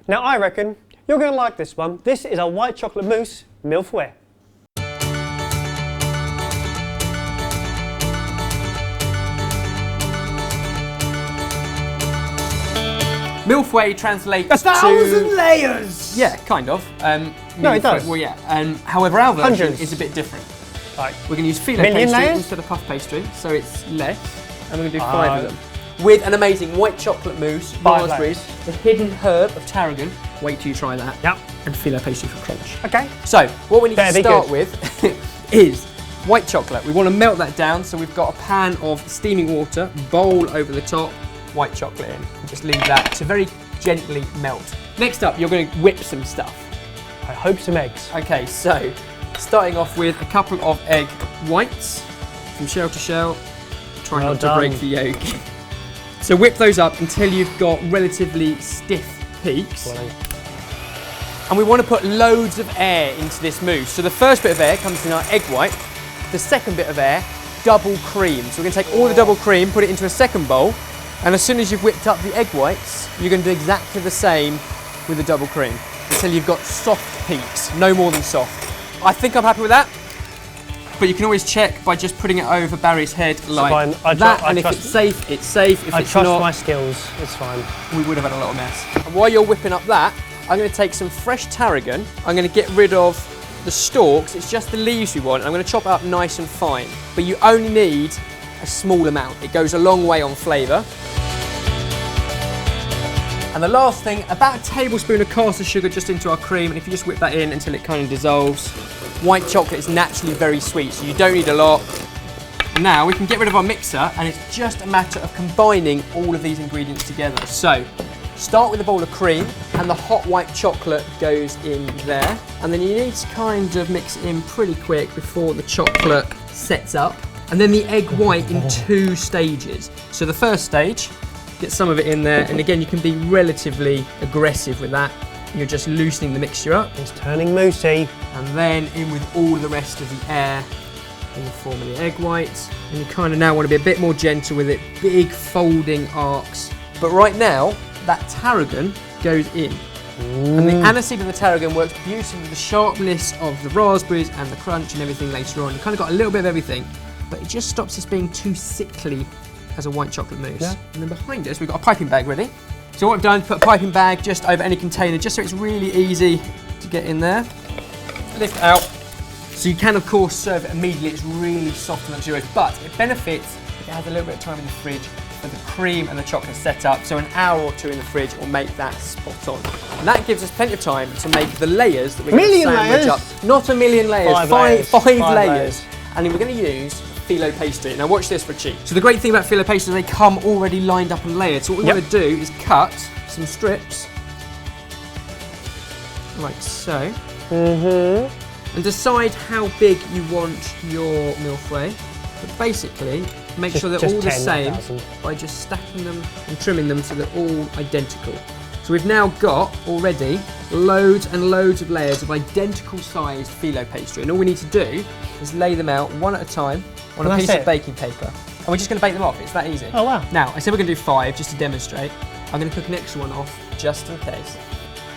Now I reckon you're going to like this one. This is a white chocolate mousse Mille Feuille. Mille Feuille translates 1,000 layers! Yeah, kind of. No, it does. Well, yeah. However, our version Hundreds. is a bit different. Right. We're going to use filo Million pastry layers? instead of puff pastry, so it's less. And we're going to do 5 of them. With an amazing white chocolate mousse, 5 raspberries, the hidden herb of tarragon. Wait till you try that. Yep. And filo pastry for crunch. Okay. So, what we need to start good. with is white chocolate. We want to melt that down, so we've got a pan of steaming water, bowl over the top, white chocolate in. And just leave that to very gently melt. Next up, you're going to whip some stuff. I hope some eggs. Okay, so starting off with a couple of egg whites from shell to shell. Try Well not done. to break the yolk. So whip those up until you've got relatively stiff peaks. Well, And we want to put loads of air into this mousse. So the first bit of air comes in our egg white. The second bit of air, double cream. So we're going to take all the double cream, put it into a second bowl. And as soon as you've whipped up the egg whites, you're going to do exactly the same with the double cream until you've got soft peaks, no more than soft. I think I'm happy with that. But you can always check by just putting it over Barry's head like that. And if it's safe, it's safe. If I it's trust not, my skills. It's fine. we would have had a little mess. And while you're whipping up that, I'm going to take some fresh tarragon. I'm going to get rid of the stalks. It's just the leaves we want. I'm going to chop it up nice and fine. But you only need a small amount. It goes a long way on flavour. And the last thing, about a tablespoon of caster sugar just into our cream. And if you just whip that in until it kind of dissolves. White chocolate is naturally very sweet, so you don't need a lot. Now we can get rid of our mixer, and it's just a matter of combining all of these ingredients together. So, start with a bowl of cream, and the hot white chocolate goes in there. And then you need to kind of mix it in pretty quick before the chocolate sets up. And then the egg white in 2 stages. So the first stage, get some of it in there, and again you can be relatively aggressive with that. You're just loosening the mixture up. It's turning moussey. And then in with all the rest of the air in the form of the egg whites. And you kind of now want to be a bit more gentle with it. Big folding arcs. But right now, that tarragon goes in. And the aniseed of the tarragon works beautifully with the sharpness of the raspberries and the crunch and everything later on. You kind of got a little bit of everything, but it just stops us being too sickly as a white chocolate mousse. Yeah. And then behind us, we've got a piping bag ready. So what I've done is put a piping bag just over any container, just so it's really easy to get in there. Lift it out. So you can, of course, serve it immediately. It's really soft and luxurious, but it benefits if it has a little bit of time in the fridge for the cream and the chocolate set up. So an hour or 2 in the fridge will make that spot on. And that gives us plenty of time to make the layers that we're going to sandwich up. Not a million layers, five layers. And then we're going to use filo pastry. Now watch this for a cheat. So the great thing about filo pastry is they come already lined up and layered. So what we want to do is cut some strips, like so. And decide how big you want your Mille Feuille. But basically, make sure they're all the same by just stacking them and trimming them so they're all identical. So we've now got already loads and loads of layers of identical sized filo pastry. And all we need to do is lay them out one at a time on a piece of baking paper. And we're just going to bake them off. It's that easy. Oh wow. Now, I said we're going to do 5 just to demonstrate. I'm going to cook an extra one off just in case.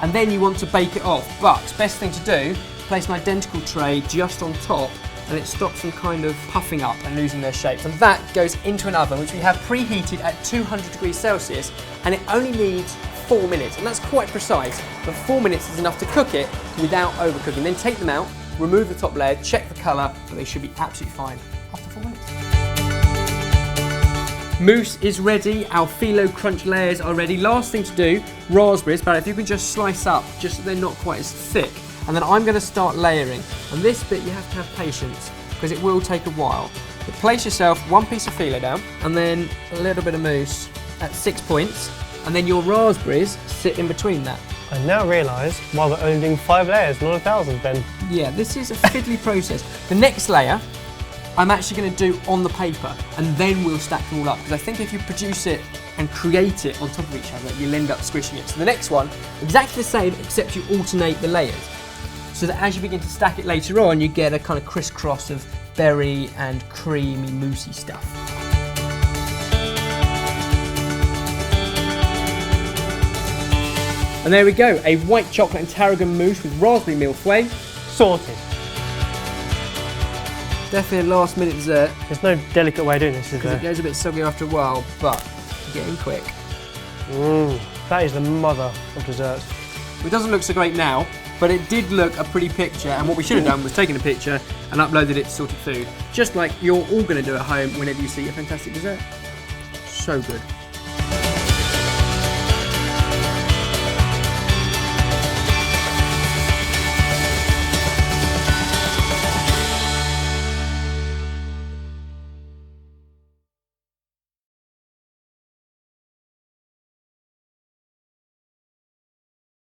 And then you want to bake it off. But best thing to do, place an identical tray just on top, and it stops them kind of puffing up and losing their shape. And that goes into an oven which we have preheated at 200 degrees Celsius, and it only needs 4 minutes, and that's quite precise. But 4 minutes is enough to cook it without overcooking. Then take them out, remove the top layer, check the colour, but they should be absolutely fine after 4 minutes. Mousse is ready, our filo crunch layers are ready. Last thing to do, raspberries, but if you can just slice up, just so they're not quite as thick. And then I'm going to start layering. And this bit you have to have patience, because it will take a while. But place yourself 1 piece of filo down, and then a little bit of mousse at 6 points, and then your raspberries sit in between that. I now realise why we're only doing 5 layers, not 1,000, Ben. Yeah, this is a fiddly process. The next layer, I'm actually going to do on the paper, and then we'll stack them all up, because I think if you produce it and create it on top of each other, you'll end up squishing it. So the next one, exactly the same, except you alternate the layers, so that as you begin to stack it later on, you get a kind of crisscross of berry and creamy, moussey stuff. And there we go, a white chocolate and tarragon mousse with raspberry mille feuille. Sorted. Definitely a last minute dessert. There's no delicate way of doing this, is Because it there? goes a bit soggy after a while, but getting quick. That is the mother of desserts. It doesn't look so great now, but it did look a pretty picture, and what we should have done was taken a picture and uploaded it to Sorted Food. Just like you're all going to do at home whenever you see a fantastic dessert. So good.